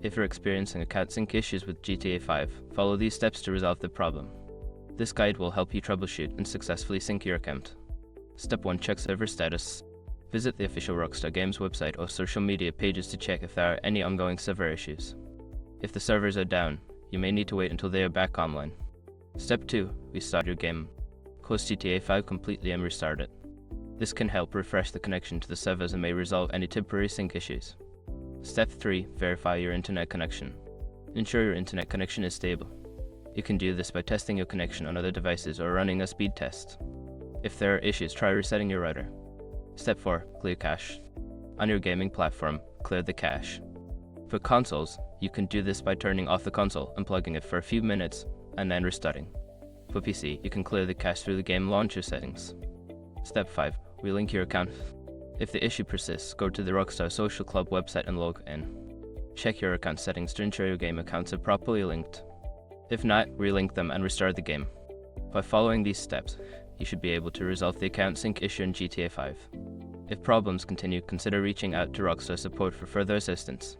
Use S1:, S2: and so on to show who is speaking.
S1: If you're experiencing account sync issues with GTA 5, follow these steps to resolve the problem. This guide will help you troubleshoot and successfully sync your account. Step 1. Check server status. Visit the official Rockstar Games website or social media pages to check if there are any ongoing server issues. If the servers are down, you may need to wait until they are back online. Step 2. Restart your game. Close GTA 5 completely and restart it. This can help refresh the connection to the servers and may resolve any temporary sync issues. Step 3. Verify your internet connection. Ensure your internet connection is stable. You can do this by testing your connection on other devices or running a speed test. If there are issues, try resetting your router. Step 4. Clear cache. On your gaming platform, clear the cache. For consoles, you can do this by turning off the console, unplugging it for a few minutes, and then restarting. For PC, you can clear the cache through the game launcher settings. Step 5. Relink your account. If the issue persists, go to the Rockstar Social Club website and log in. Check your account settings to ensure your game accounts are properly linked. If not, relink them and restart the game. By following these steps, you should be able to resolve the account sync issue in GTA 5. If problems continue, consider reaching out to Rockstar support for further assistance.